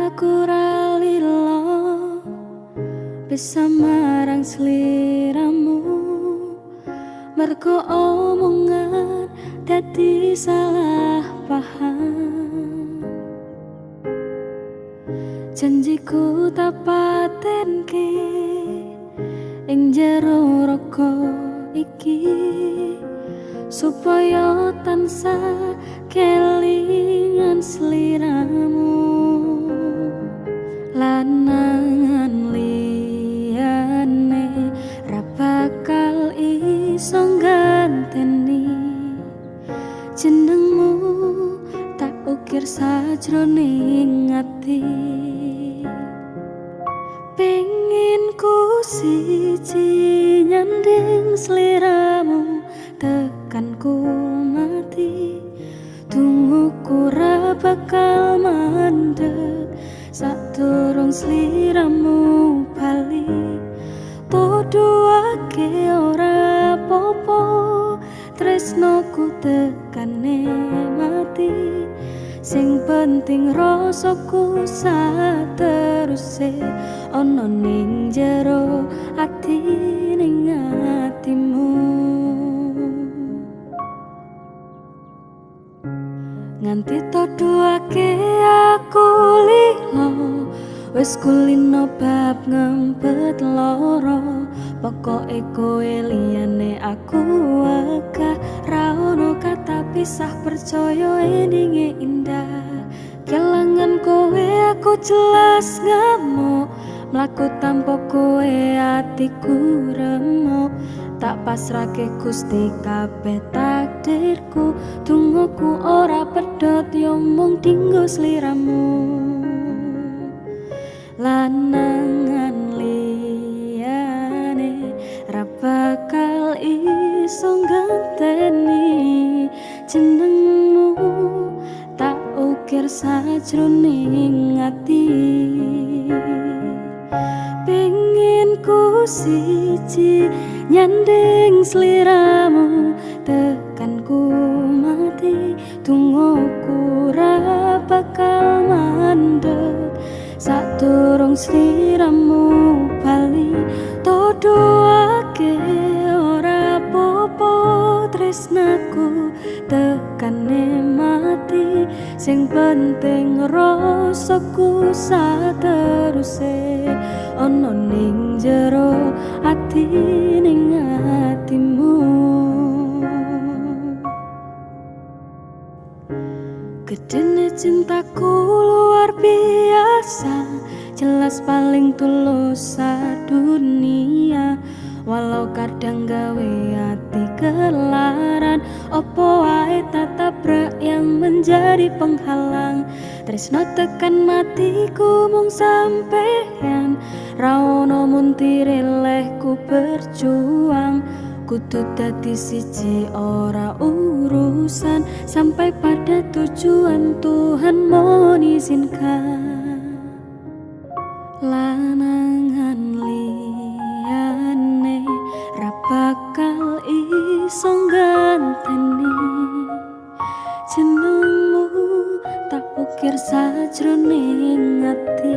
aku ra lilo bisa marang sliramu, mergo omongan dadi salah paham. Janjiku tak patenke ing jero raga iki, supaya tansah kelingan sliramu. Lanangan liyane ra bakal iso ganteni jenengmu, tak ukir sajroning ati. Pengen ku siji nyanding sliramu tekan ku mati, tungguku ra bakal mandeg sadurung sliramu bali. Tuduhake ora popo, tresnoku tekane mati, sing penting rasaku sateruse ana ning jero ati ning atimu. Nganti tuduhake aku lilo, wis kulino bab ngempet loro. Pokoke kowe liyane aku akeh, ra ono kata pisah, percaya endinge indah. Kelangan kowe aku jelas ngamuk, mlaku tanpa kowe atiku remuk. Tak pasrahke Gusti kabeh takdirku, tungguku ora pedhot yo mung dinggo sliramu. Lanangan liyane ra bakal iso ganteni jenengmu, tak ukir sajroning ati. Pengen ku siji nyanding sliramu tekan ku mati, tungguku ra bakal mandeg sadurung sliramu bali. Tuduhake ora popo, tresnaku tekane mati, sing penting rasaku sateruse ana ning jero ati ning atimu. Gedene cintaku luar biasa, jelas paling tulus sadunia. Walau kadang gawe hati kelaran, opo wae tatabrak yang menjadi penghalang. Tresno tekan matiku mung sampeyan, ra ono muntire lehku berjuang. Kudu dadi siji ora urusan, sampai pada tujuan Tuhan mohon izinkan. Lanangan liyane ra bakal iso ganteni jenengmu, tak ukir sajroning ati.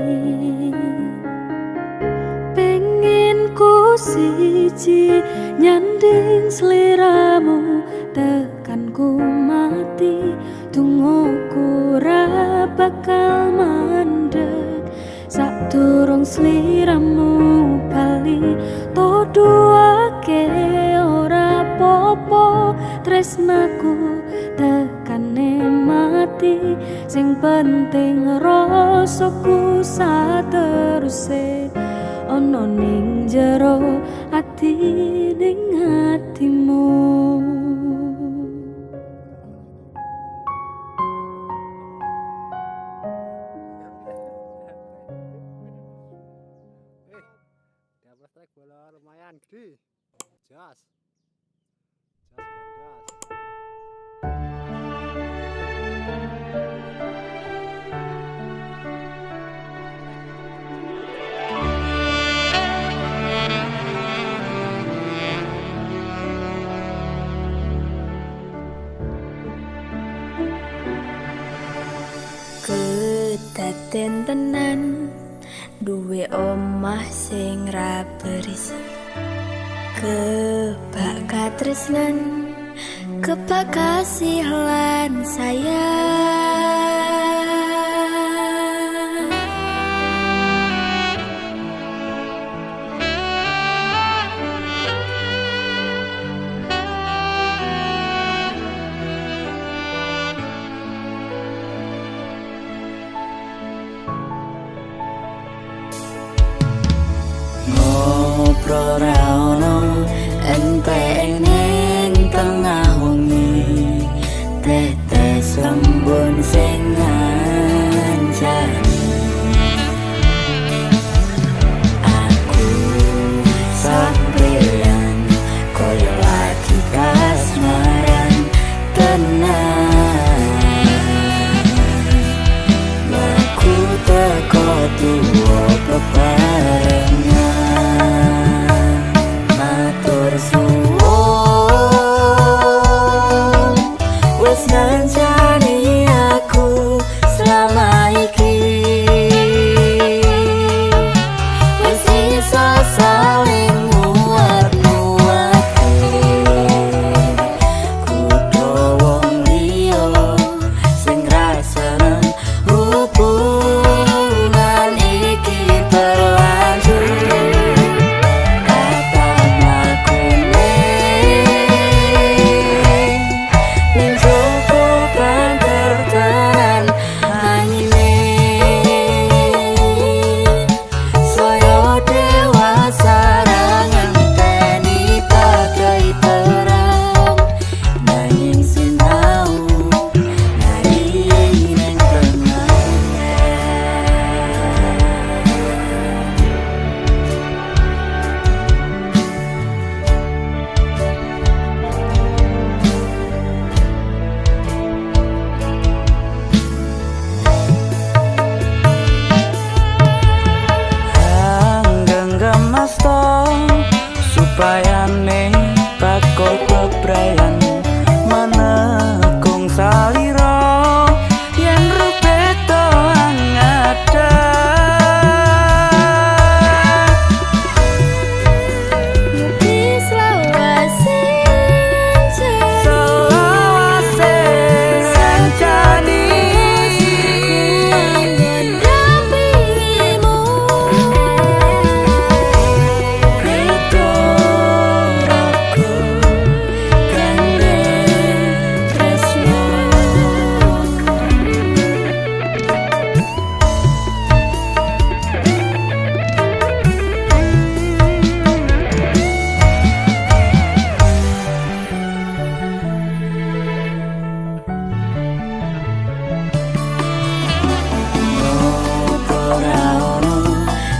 Pengen ku siji nyanding sliramu tekan ku mati, tungguku ra bakal mandeg sadurung sliramu bali. Tuduhake ora popo, tresnaku tekane mati, sing penting rasaku sateruse ana ning jero ati ning atimu. Dapat trek bola lumayan gede. Jas. Daden tenan duwe omah sing ra berisik, kebak katresnan, kebak kasih lan sayang. Ngobrol ra ono enteng ning tengah wengi, tetes lembun sing ngancani aku sampeyan koyo lagi kasmaran tenan. Aku teko tuwa bebarengan, matur suwun wis ngancani aku selama iki, wis iso saling nguat-nguati, kudu wong liya sing rasane hubungan iki berlanjut. Kata mlakune ning joko banter tenan anyine, saya dewasa ra ngenteni bagai terang, nanging sinau nari ning tengah. Genggam masta supaya ning bakul bebrayan manekung salira yen rupeto angada. Mugi selawase Selawase sancani ndampingimu, Krito aku kangge tresno. Ora ono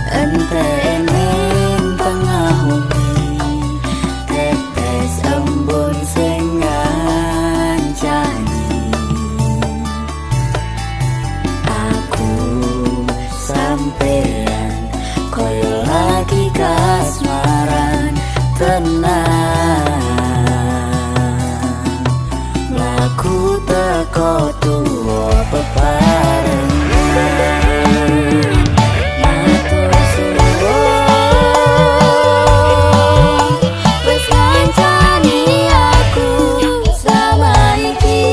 enteng ning tengah wengi, tetes embun sing ngancani aku sampeyan koyo lagi kasmaran tenan. Laku teko tuwa bebarengan, matur suwun wis ngancani aku sama iki,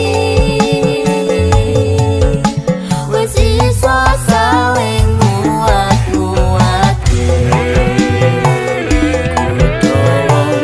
wis iso saling nguat-nguati, kudu wong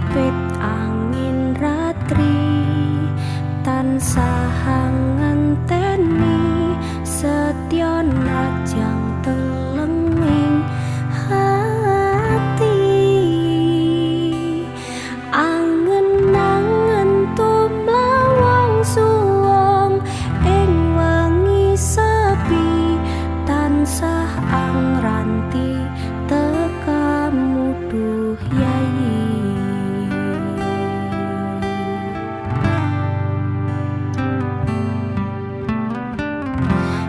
Pit angin ratri tansah ngenteni setya najang telenging hati angen-angen tumlawang suwung ing wengi sepi tansah angranti tekamu duh yayi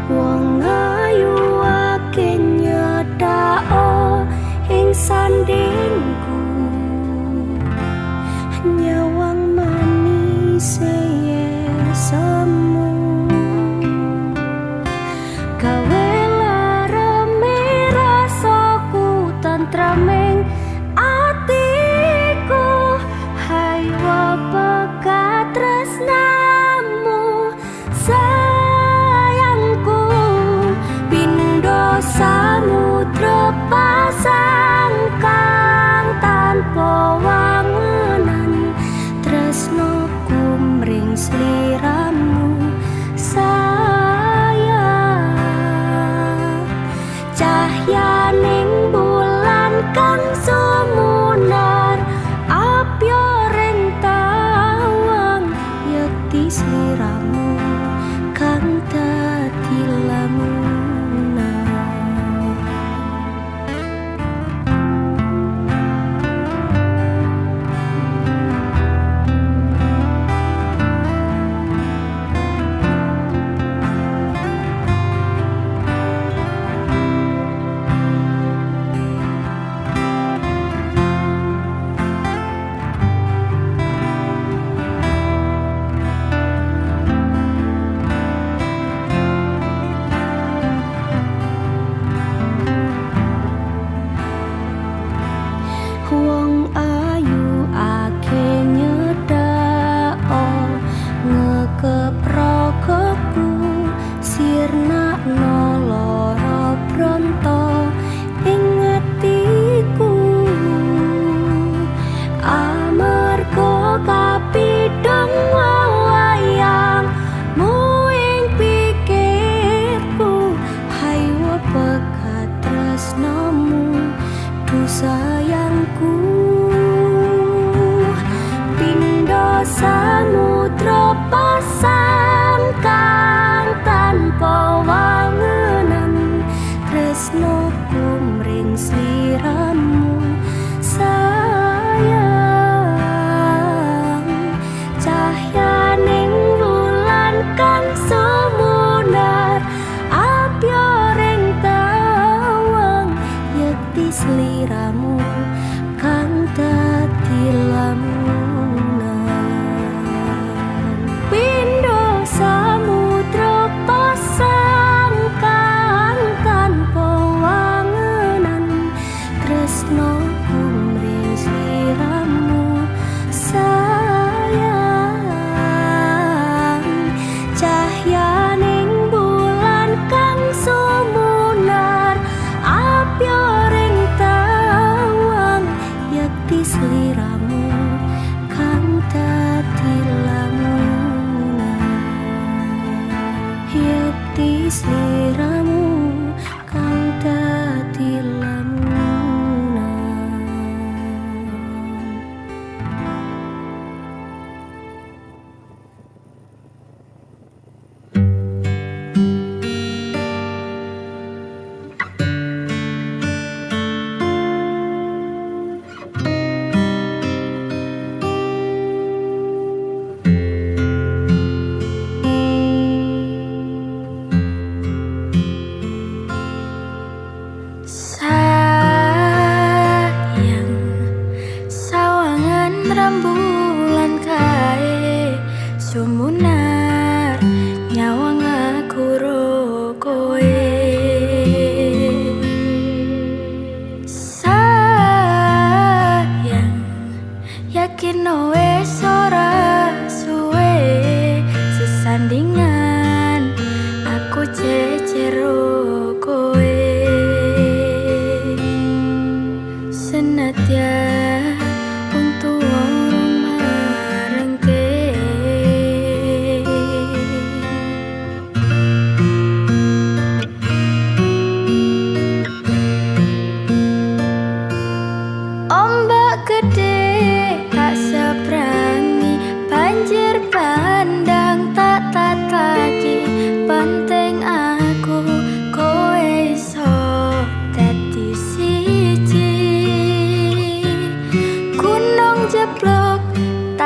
wong ayu ake nyedhao ing sandingku nyawang manis semu gawe lareme rasaku tentraming atiku hai pekat tresnamu sayangku pindho samudra pasang kang tanpa wangunan tresnoku mring sliramu sayang cahyaning bulan kang sumunar apyo ring tawang yekti sliramu kang dadi lamunan wong ayu ake nyedhao ngekeprokoku sirnakno lara bronto ing atiku amarga kapidhong wayangmu ing pikirku hai pekat tresnamu duh sayangku pindho samudra pasang kang tanpa wangunan tresnoku mring sliramu sayang cahyaning bulan kang sumunar apyo ring tawang yekti sliramu kang dadi lamunan pindho samudra pasang kang tanpa wangunan tresnoku mring sliramu sayang cahyaning bulan kang sumunar apyo ring tawang yekti sliramu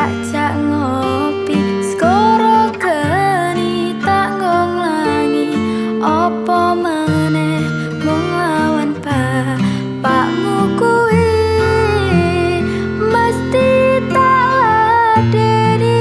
takjak ngopi skoro geni tak ngonglangi opo meneh mung lawan bapakmu kuwi mesti tak ladeni.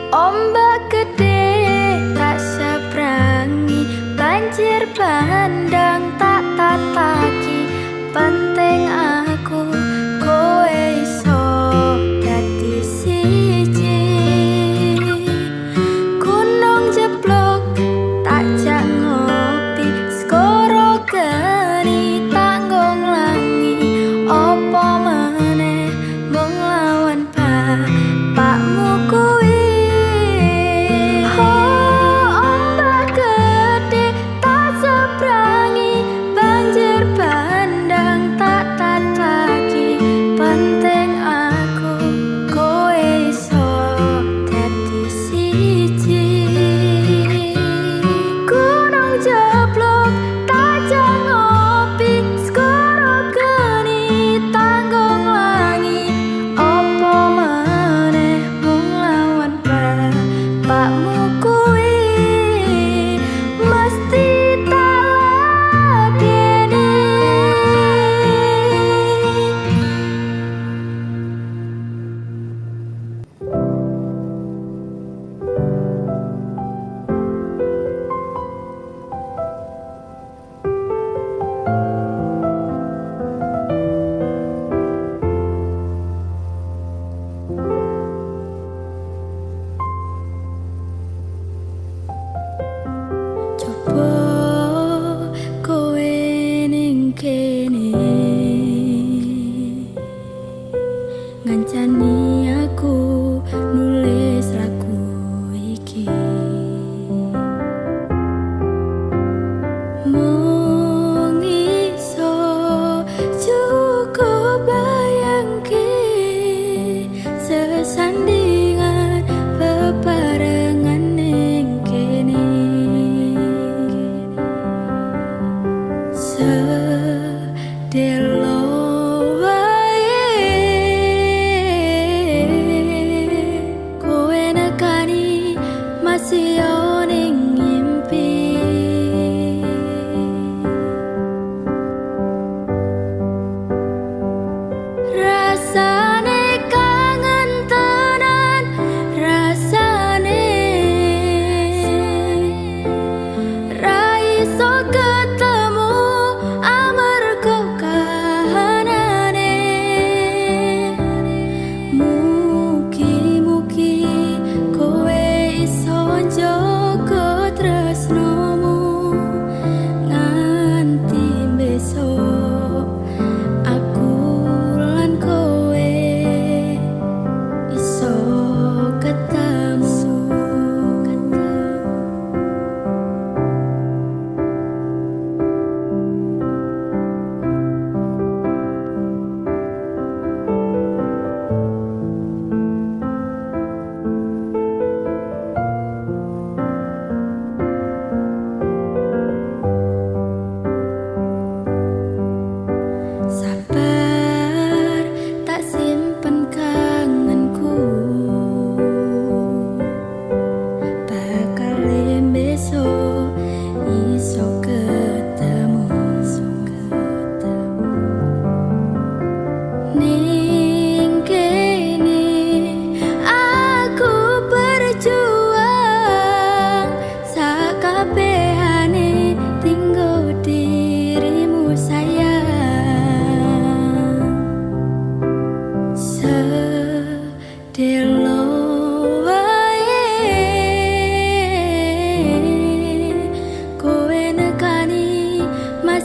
Ombak gede tak seberangi, banjir bandang tak tataki. Penting aku kowe iso dadi siji. Gunung jeblok takjak ngopi skoro geni tak ngonglangi opo meneh mung lawan bapakmu kuwi. Ngancani aku nulis lagu iki, mung iso cukup bayangke sesandingan bebarengan ning kene. Sedelo masih ning ngimpi, rasane kangen tenan, rasane ra iso ketemu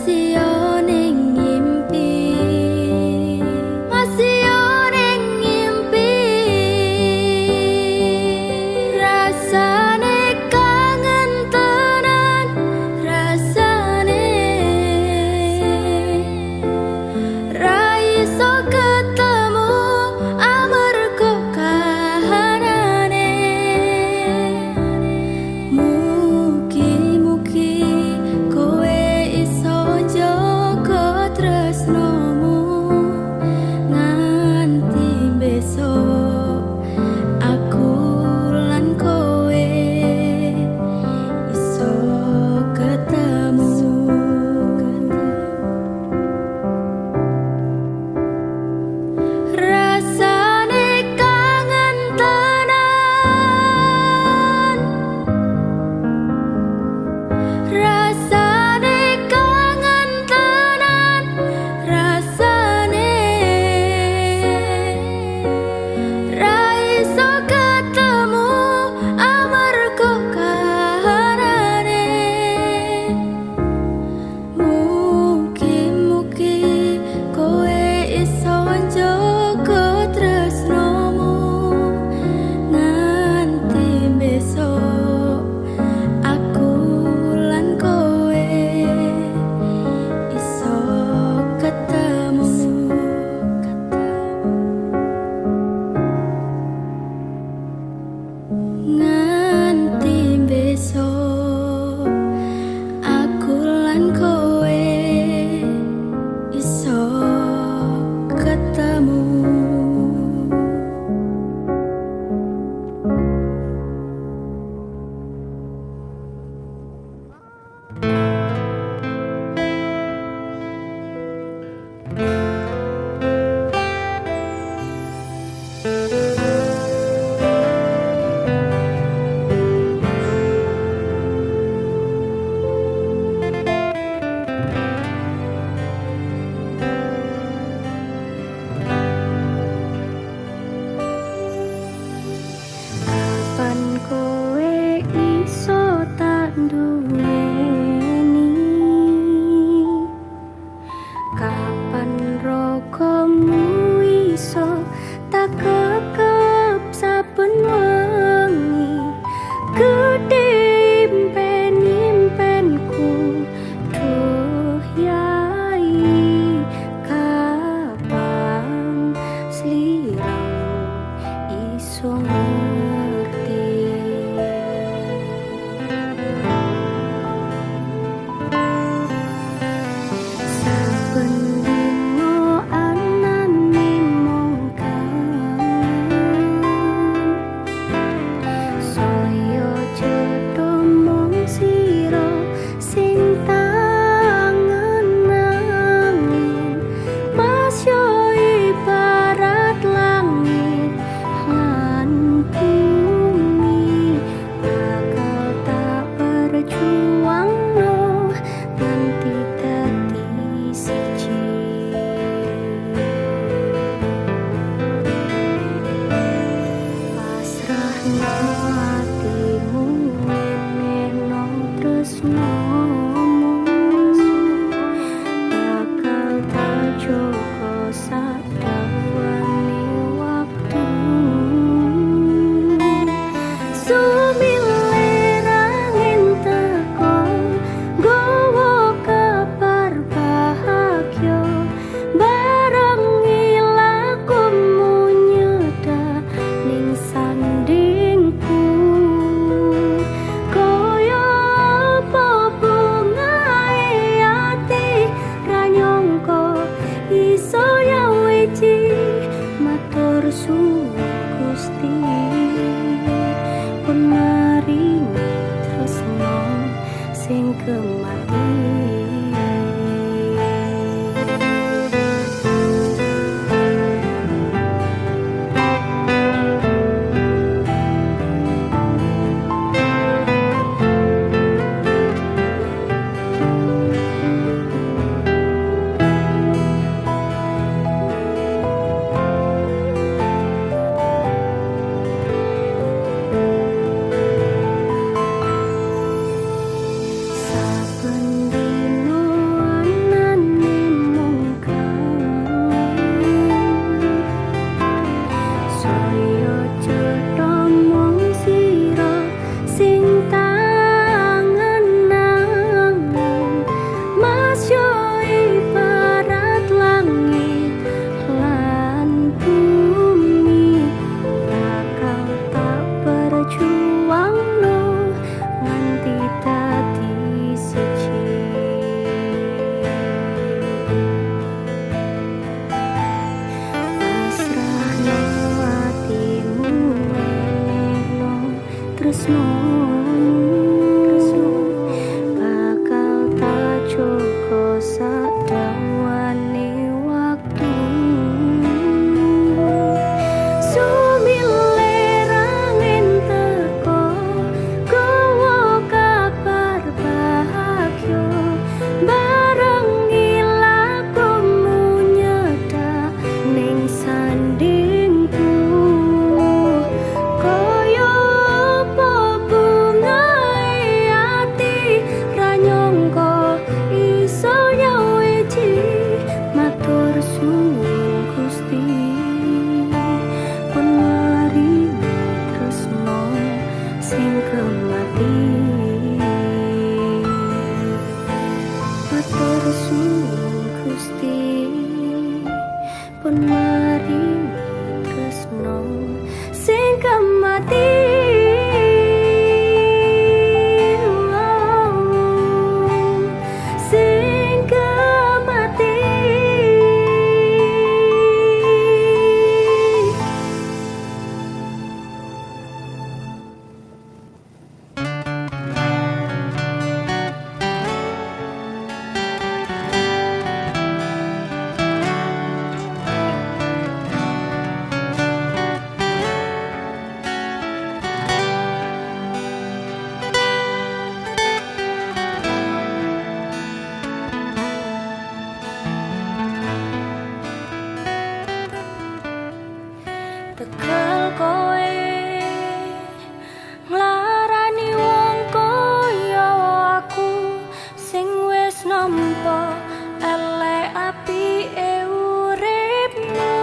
masih yo ning ngimpi, masih yo ning ngimpi. Rasane kangen tenan, rasane ra iso ketemu amarga kahanane. Mugi-mugi kowe iso Joko sadawane waktu Sumile rangen teko Gowo kabar bahagia Bareng ilakumu nyedak ning sandingku Koyo apa bungae ati ra nyangka iso nyawiji matur suwun Gusti pun maringi tresno sing kemati matur suwun Gusti pun maringi tresno sing kemati sing kemati tekel kowe nglarani wong kaya aku sing wis nampa elek apike uripmu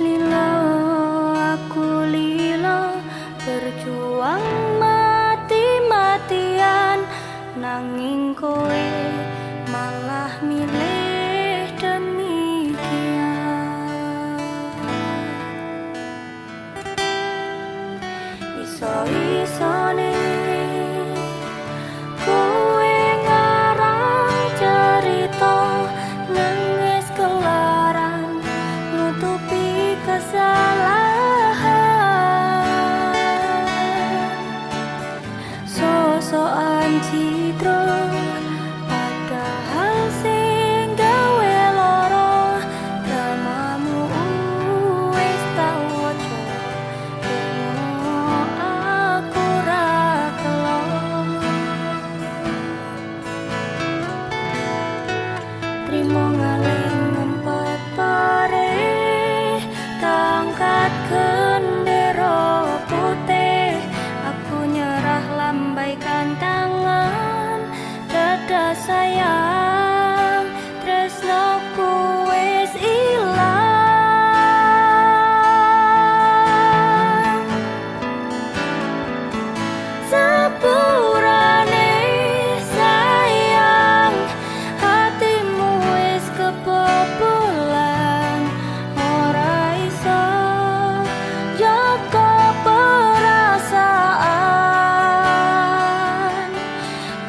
lila aku lila berjuang mati-matian nanging kowe malah milih demikian iso-isone kowe ngarang cerita nangis kelaran nutupi kesalahan sosokan citra padahal sing gawe lara dramamu wis tau waca aku ra kelon trimo ngalih ngempet pare tangkat gendera putih aku nyerah lambaikan tangan dada sayang tresnoku wis ilang sepurane sayang hatimu wis kebobolan ora iso jaga perasaan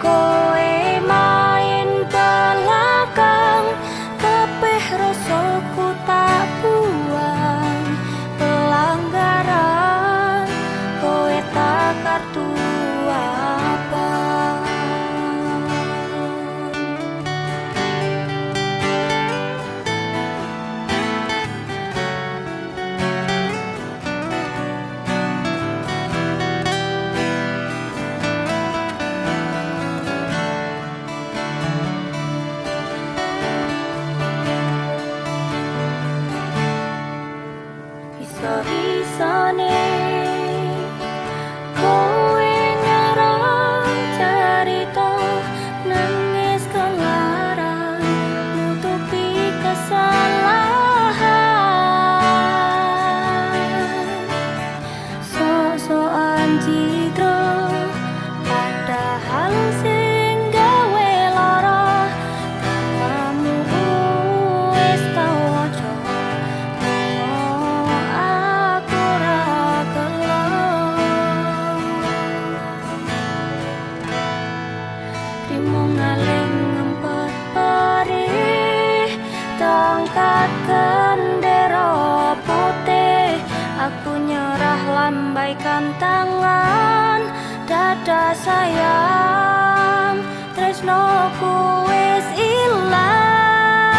kowe main belakang kabeh rasaku tak buang pelanggaran kowe tak kartu apa iso-isone kowe ngarang cerita nangis kelaran nutupi kesalahan sosokan citra padahal sing gawe lara dramamu wis tau waca aku ra kelon trimo ngalih ngempet pare tangkat gendera putih aku nyerah lambaikan tangan dada sayang tresnoku wis ilang.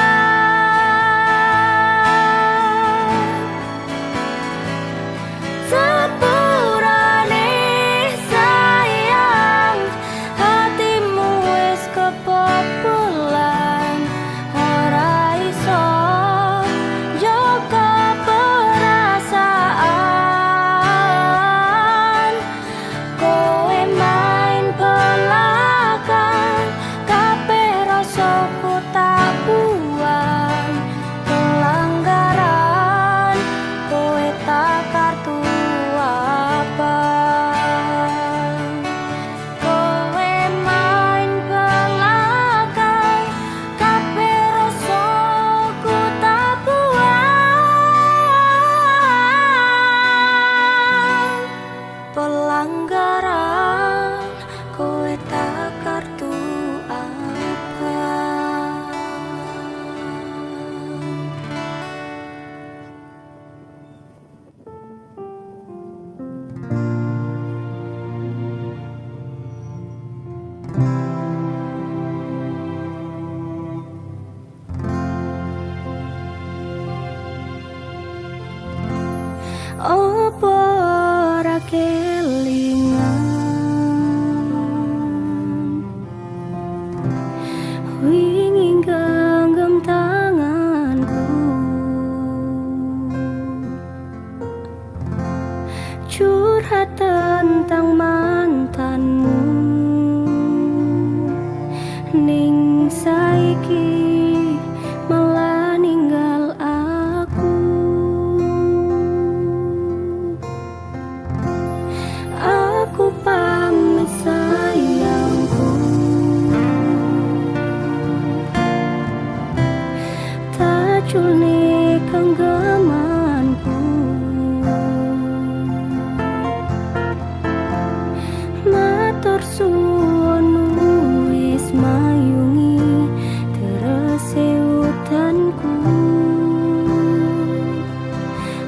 Sepurane sayang, hatimu wis kebobolan. Ora iso jaga perasaan. Kowe main belakang, kabeh rasaku tak buang. Pelanggaran, kowe tak kartu abang. Kowe main belakang, kabeh rasaku tak buang. Pelanggaran, kowe tak kartu abang. Opo ora kelingan wingi genggam tanganku, curhat tentang mantanmu, ning saiki malah ninggal aku. Aku pamit sayangku, tajulne genggamanku. Matur suwun wis mayungi terese utanku,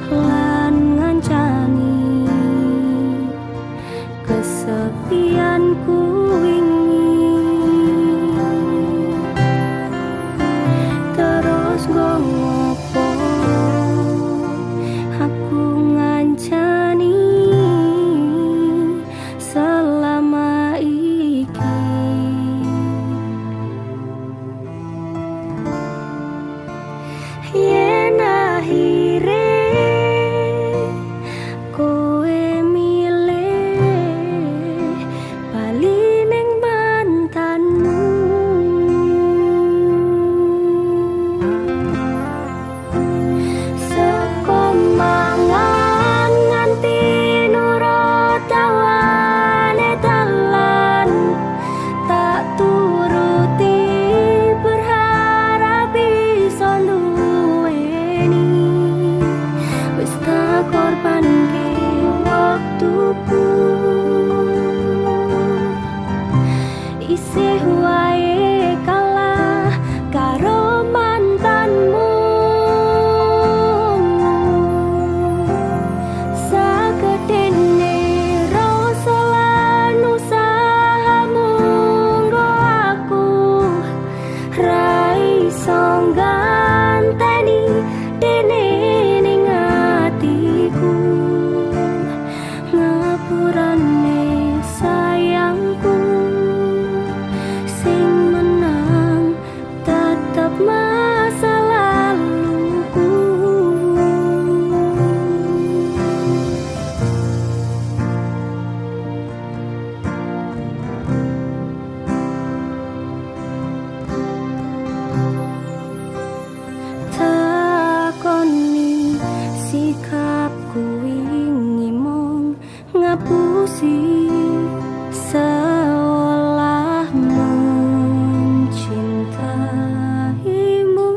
lan ngancani kesepianku wingi. Terus ngopo aku ngancani selama iki. Yen akhire kowe milih bali ning mantanmu, saka mangan nganti nurut tawane dalan, tak turuti berharap bisa nduweni. Wis tak korbanke waktuku, isih wae kalah karo mantanmu. Sagedene rasa lan usahamu nggo aku ra iso ganteni dene ning atiku. Ngapurane sayangku, sing menang tetap masa laluku. Takoni sikapku wingi mong ngapusi, seolah mencintaimu.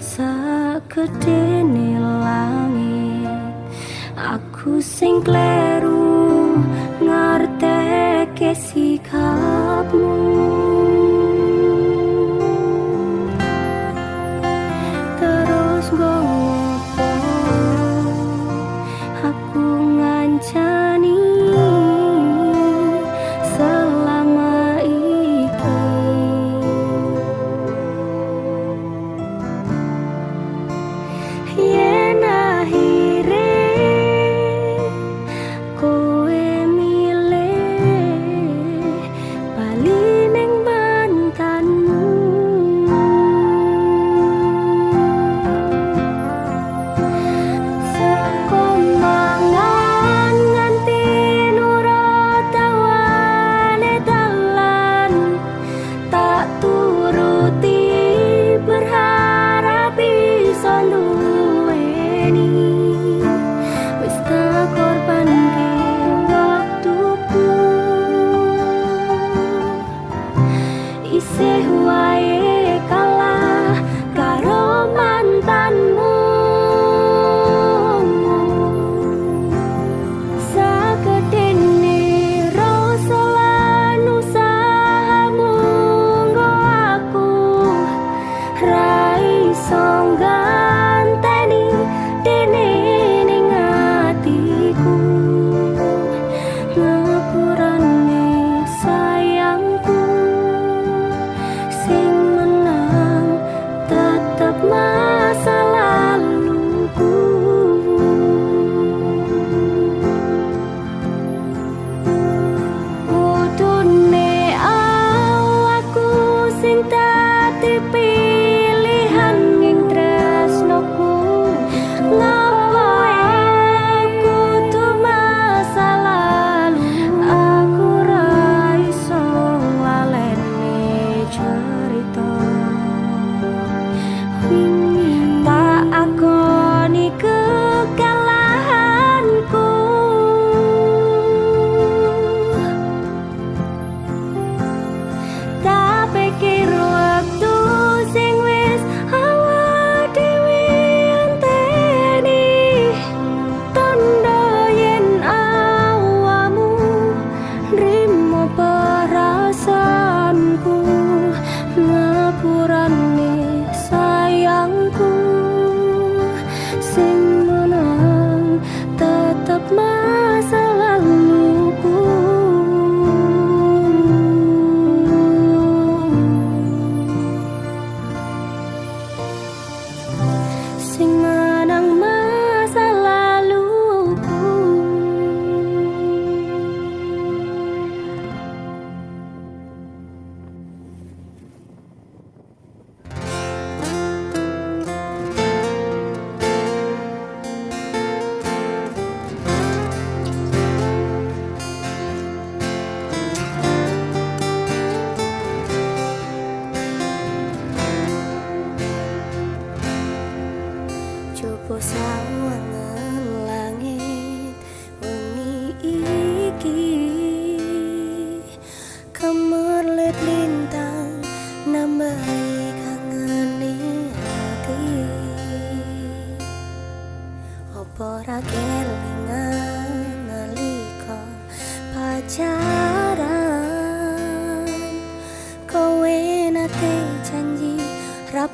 Sakedene langit, aku sing kleru ngarteke sikapmu. Terus ngopo aku ngancani selama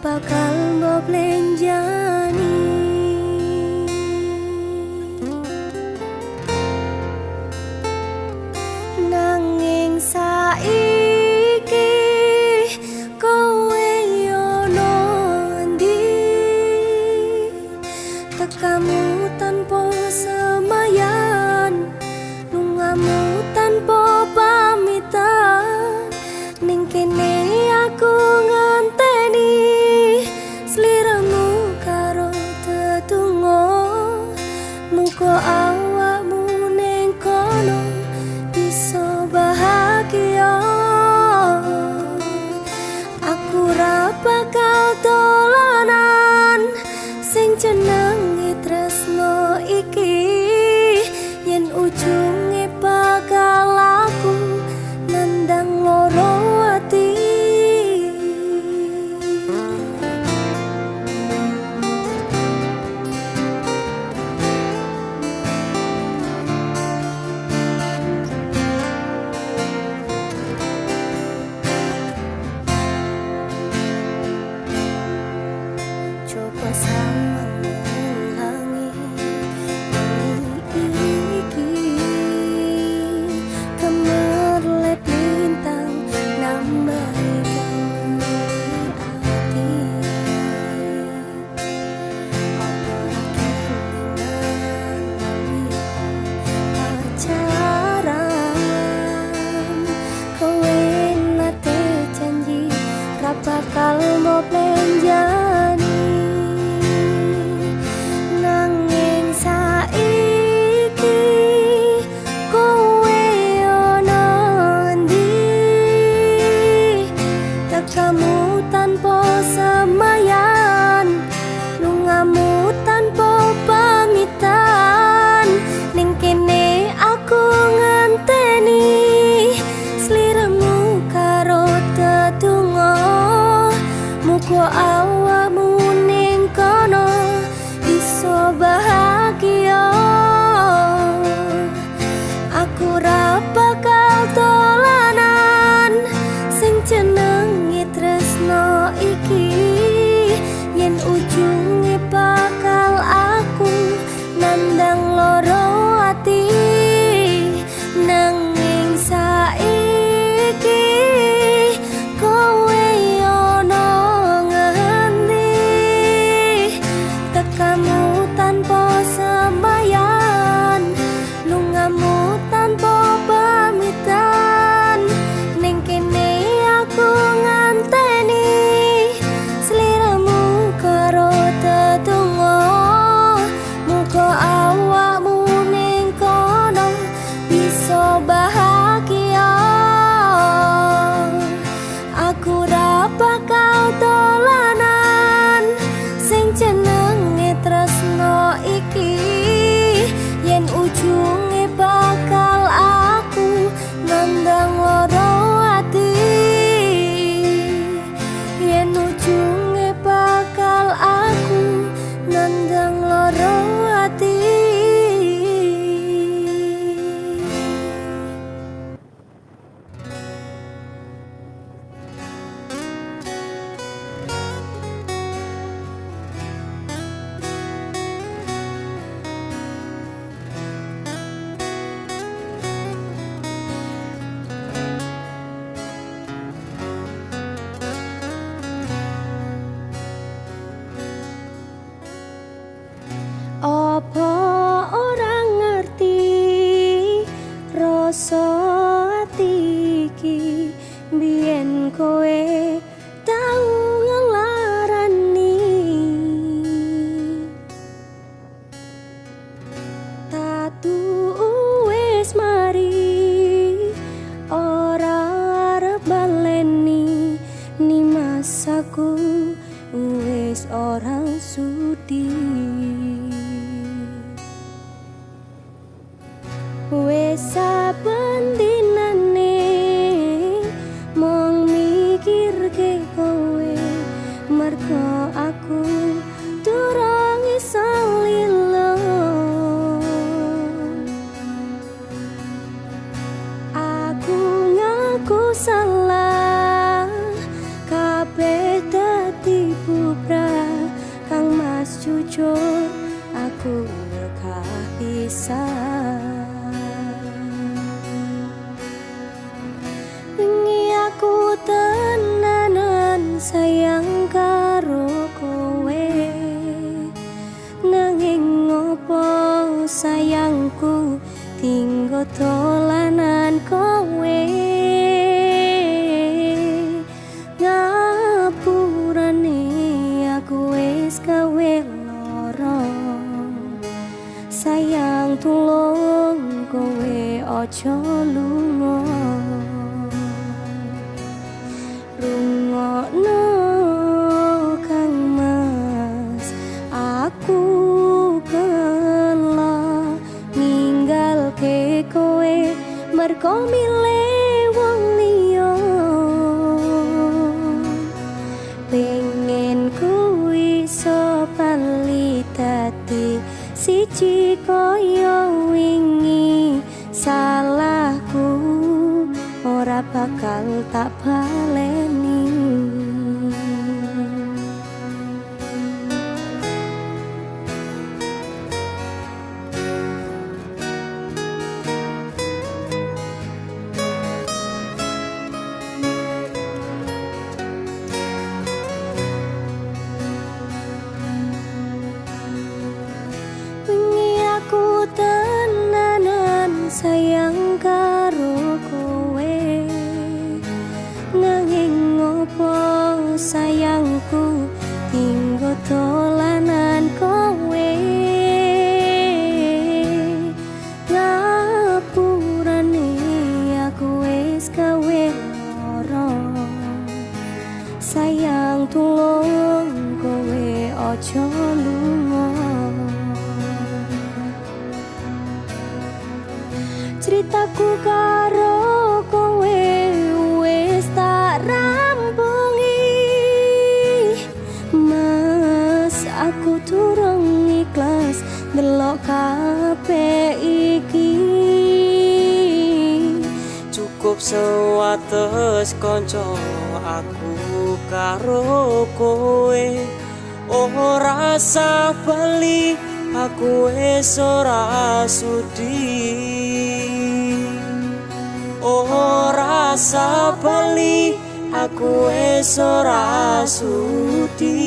bakal mbok blenjani. Nanging saiki kowe yo nondi, tekamu tanpa semayan, lungamu tanpa pamitan. Ning kene aku nganteni sliramu karo tetunggo, muga awakmu ning kono bisa bahagia. Aku ra bakal dolanan sing jenenge tresno iki, yen ujunge bakal aku nandang loro ati. Coba sama mengulangi iki, kemerlep lintang nambahi hati. Pacaran kowe nate janji ra bakal mau blenjani. Nanging saiki kowe ono ndi, tekamu tanpa semayan, lungamu tanpa pamitan. Ning kene aku nganteni sliramu karo tetunggo, muga awakmu ning kono bisa bahagia. Aku ra bakal dolanan sing jenenge tresno iki, yen ujunge bakal aku nandang loro ati. Nanging saiki kowe ono ngendi, tekamu tanpa semayan, lungamu tanpa pamitan. Ning kene aku nganteni sliramu karo tetunggo, muga awakmu ning kono bisa bahagia. Aku ra bakal dolanan sing jenenge tresno iki, yen ujunge bakal aku nandang loro ati. Yen ujunge bakal aku nandang loro ati. Apa orang ngerti rasa ati iki, biyen kowe tau ngelarani. Tatu wis mari ora arep baleni, ni masaku wis orang sudi. Wes saben dinane mong mikirke dolanan kowe ngapurane aku wis gawe lara sayang tulung kowe aja lunga rungokno Kang Mas aku kela ninggalke kowe mergo milih wong liya pengen kuwi iso bali dadi siji kaya wingi salahku ora bakal tak baleni sayang karo kowe nanging ngopo sayangku tinggo dolanan kowe ngapurane aku wis gawe lara sayang tulung kowe aja lunga ceritaku karo kowe wis tak rampungi Mas aku durung ikhlas delok kabeh iki cukup sewates kanca aku karo kowe ora sah bali aku wis ora sudi ora sabali aku wis ora sudi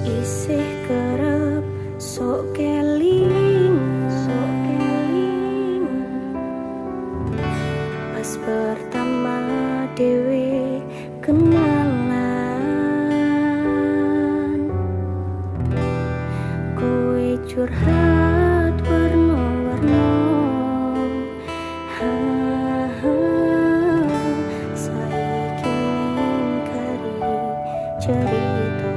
isih kerep sok kelingan pas pertama dewe kenalan kowe curhat warna-warna saiki ngingkari cerita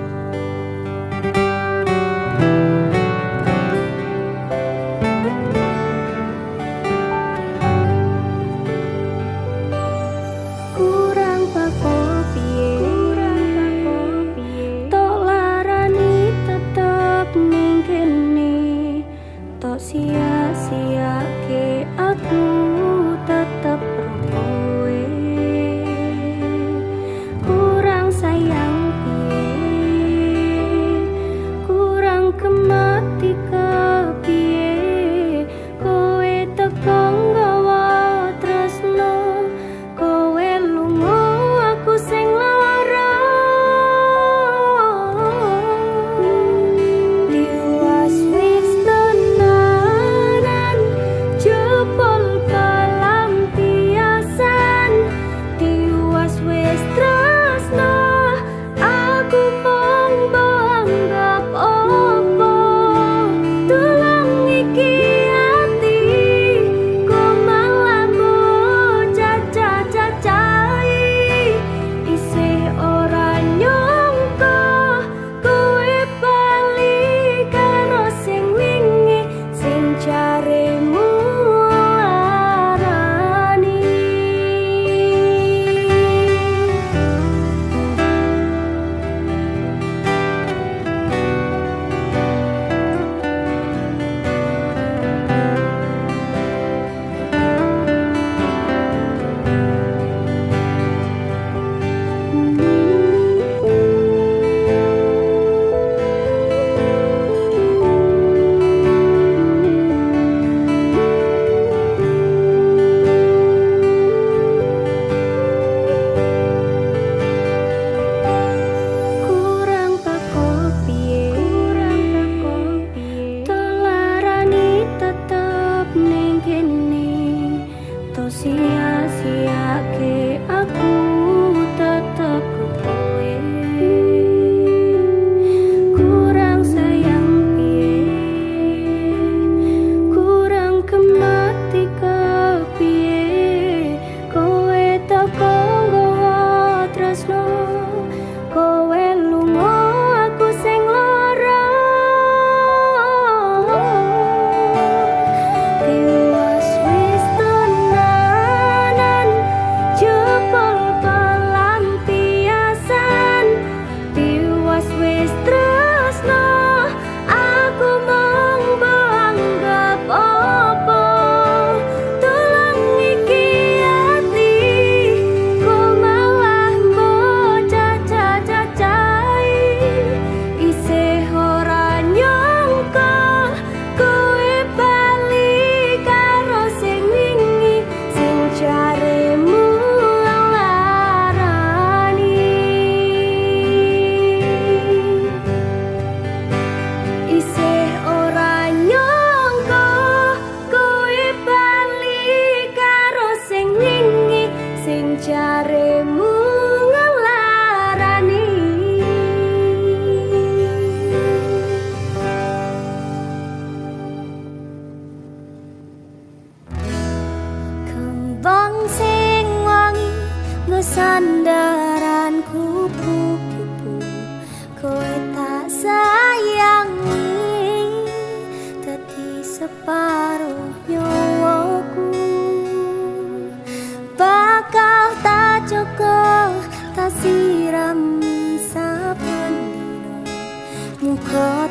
sia-sia ke aku tetep kowe kurang sayang piye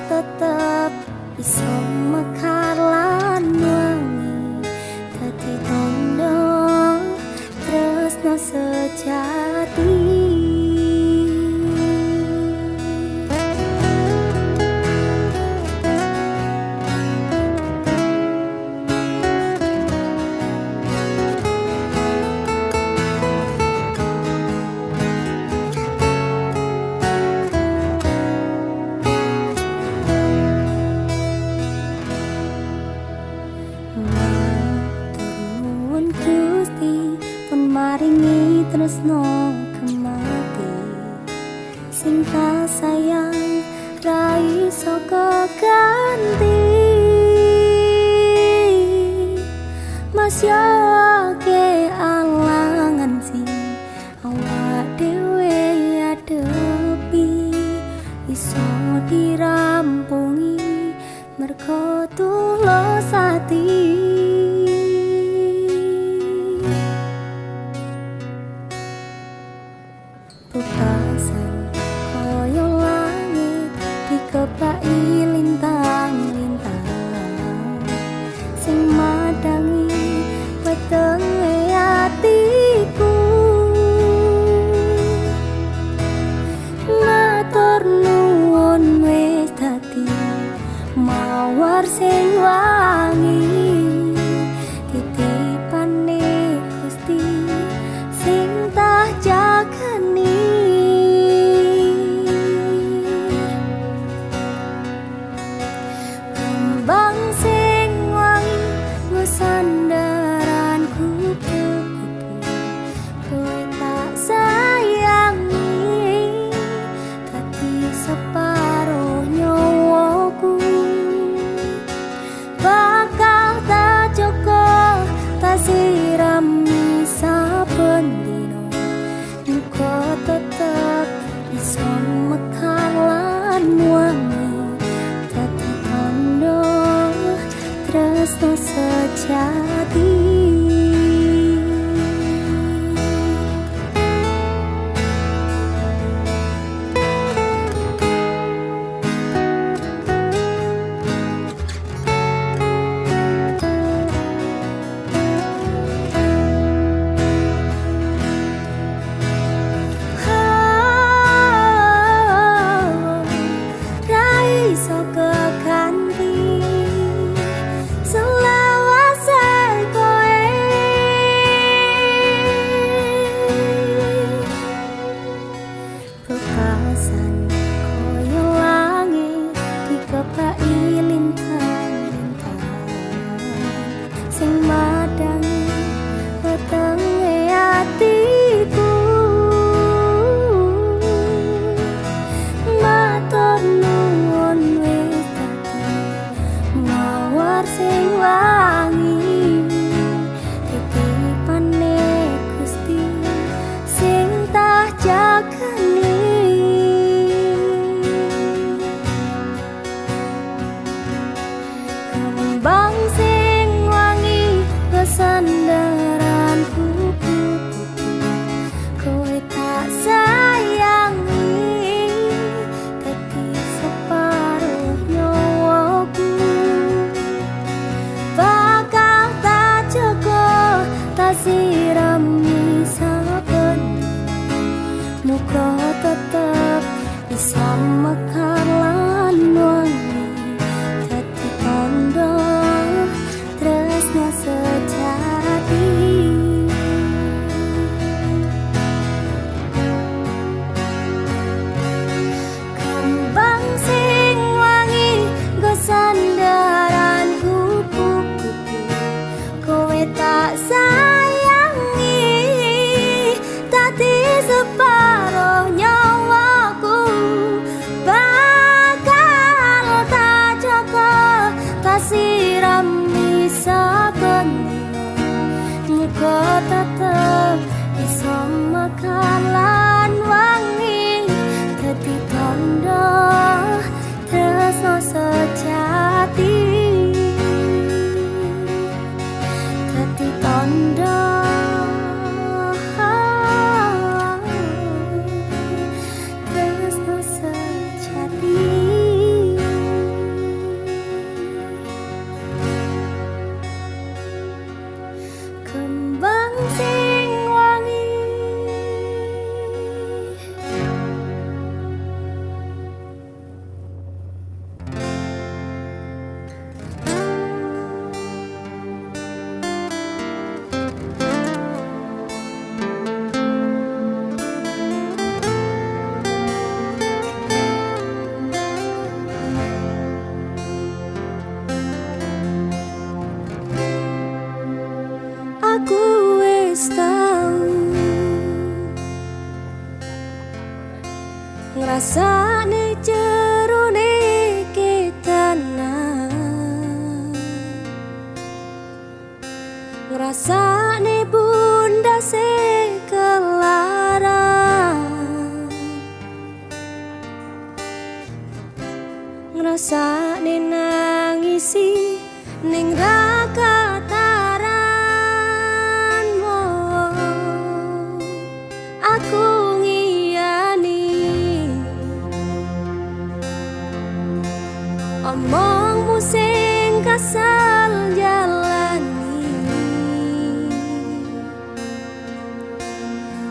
tetep iso mekar lan wangi dadi tondo tresno sejati. Maringi tresno kemati sing tak sayang ra iso keganti. Masyake alangan sing awak dhewe adepi iso dirampungi mergo tulus ati. Pupasan koyo langit dikepaki lintang-lintang sing madangi wetenge atiku. Matur nuwun wis dadi mawar sing wangi titipane Gusti sing tak jagani. Kembang sing wangi nggo sandaran kupu-kupu kowe tak sayangi dadi separo nyawaku. Bakal tak joko tak sirami saben dino muga tetep iso mekar lan wangi dadi tondo tresno sejati. Pupasan koyo langit dikepaki lintang-lintang sing madangi wetenge atiku. Matur nuwun wis dadi mawar sing wangi titipane Gusti sing tak jagani. Kembang sing wangi kesandaran kupu-kupu kowe tak sayangi dadi separuh nyawaku. Bakal tak jaga tak sirami saben muga tetep iso mekar lan wangi dadi tondo tresno sejati. Kembang sing wangi nggo sandaran kupu-kupu kowe tak sayangi dadi separo nyawaku. Bye. ngrasane jerone ketanan, ngrasane bunda sekelaran, ngrasane nangisi ning rakataran. Aku ngiyani omongmu sing kasal jalani,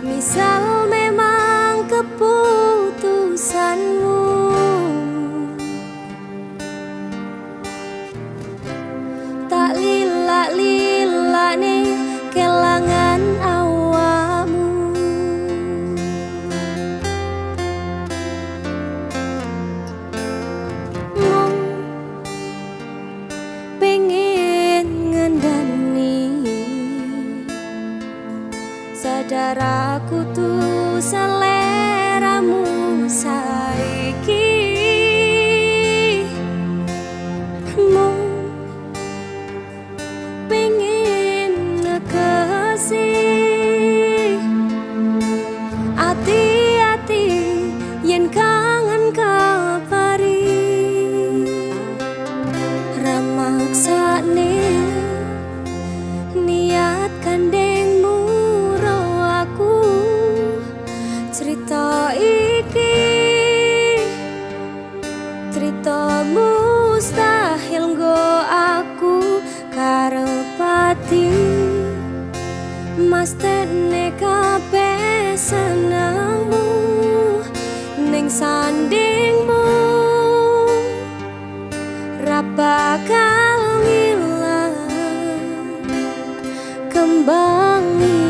misal memang keputusanmu, tak lilak-lilakne kelangan awakmu. Mung pengen ngandani sadar aku tuh seleramu saiki. Mung pengen nekesi ati-ati yen kangen kapari, ramaksane niat kandengmu ro aku cerita iki, cerita mustahil nggo aku karepati, mastene kabeh senengmu ning sandingmu, ra bakal ngilang kembangi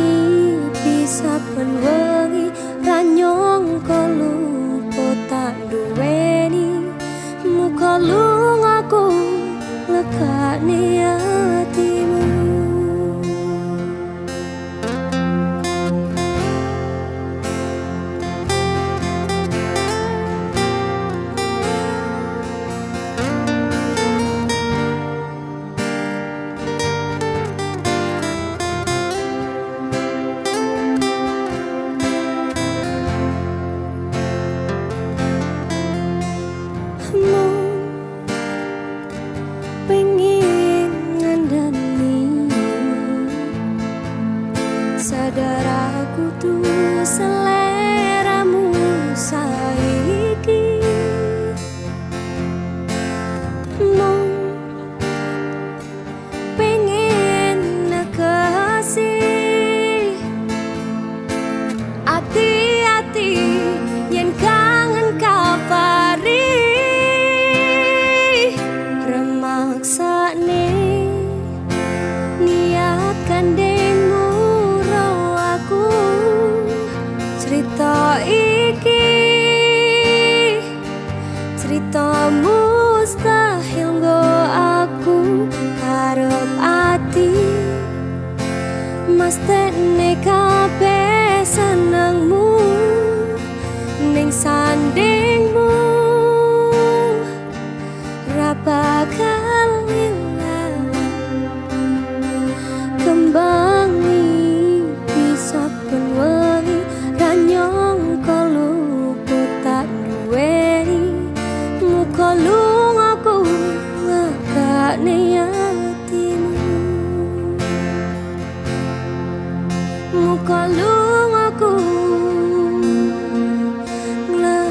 bisa ben wengi, ra nyangka lupa tak duweni muka lungaku lekane atimu. Pengen ngandani sadar aku tuh seleramu saiki. Mung pengen nekesi ati-ati yen kangen kapari, remaksane niat kandengmu ro aku cerita iki, cerita mustahil nggo aku karep ati, mastene kabeh senengmu ning sandingmu, ra bakal ilang kembangi bisa ben wengi, ra nyangka lupa tak duweni muka lungaku ngekane atimu, muka lungaku ngekane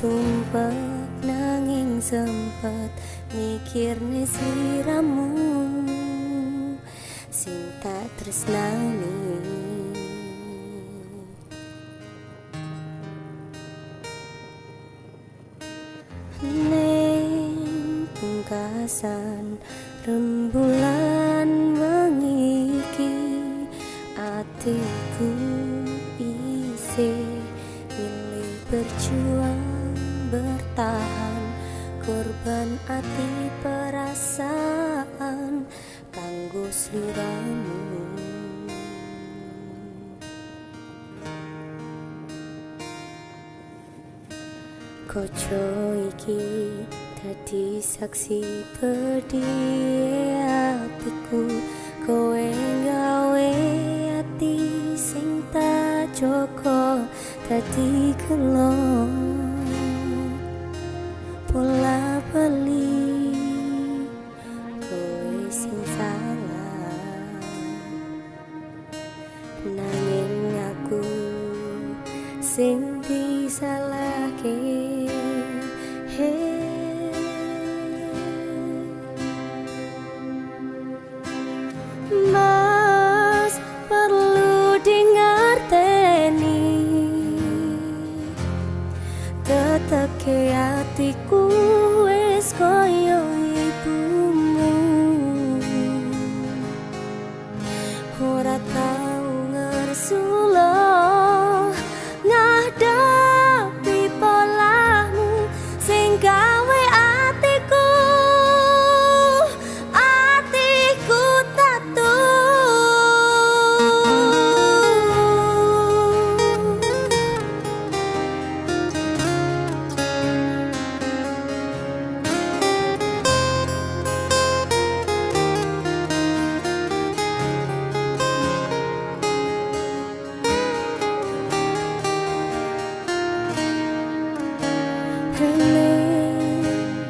sumpah nanging sempet mikirne sliramu sing tak tresnani. Ning pungkasan rembulan wengi iki atiku isih milih berjuang bertahan, korban ati perasaan kanggo sliramu. Koco iki dadi saksi pedih atiku, kowe gawe ati sing tak joko dadi gelo pola bali, kowe sing salah nanging aku sing disalahke. Mas perlu dingerteni, teteke atiku wis koyo ibumu, ora tau ngersula ngadapi polahmu sing gawe atiku tatu.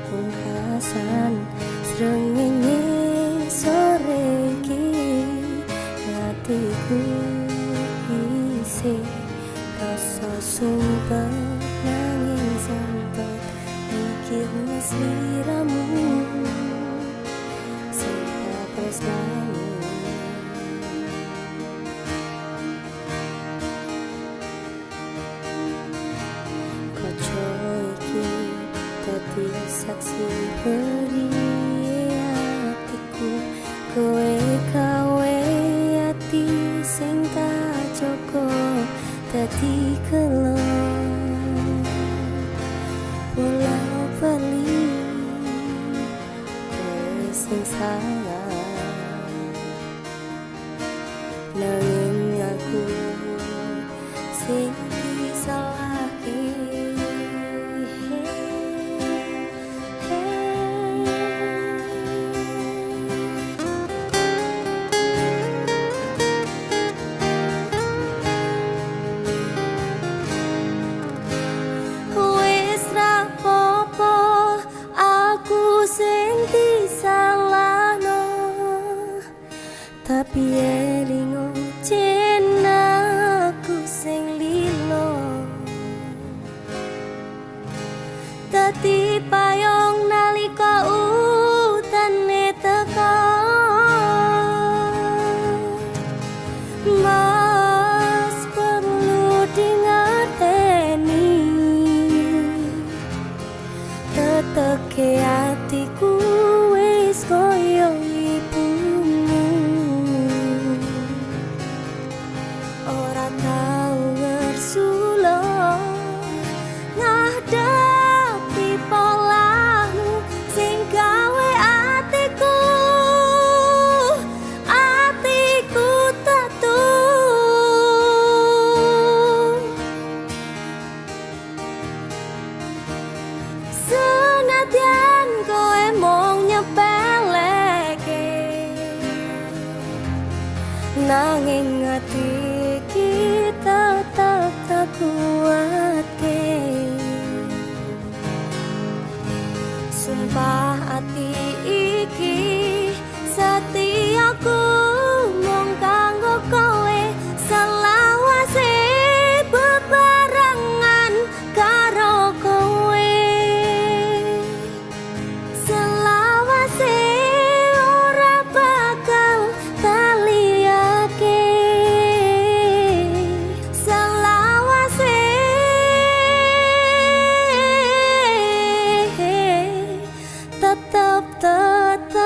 Pungkasan srengenge sore iki hatiku isih rasa sumpah nanging sempet mikirne sliramu sing tak tresnani. Koco iki dadi saksi pedih atiku, kowe gawe ati sing tak joko dadi gelo pola bali, kowe sing salah nanging aku sing disalahke. Tapi elingo aku sing lilo, dadi payung nalika utane teka. Mas perlu dingerteni, teteke atiku wis koyo ibumu, ora tau ngersula ngadapi polahmu sing gawe atiku tatu. Senadyan kowe mung nyepeleke, nanging ati kita tetap tak kuatke. Sumpah ati iki setiaku mung kanggo kowe, selawase bebarengan karo kowe.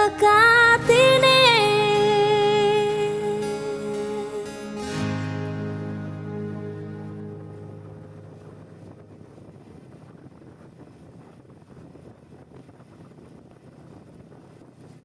tekan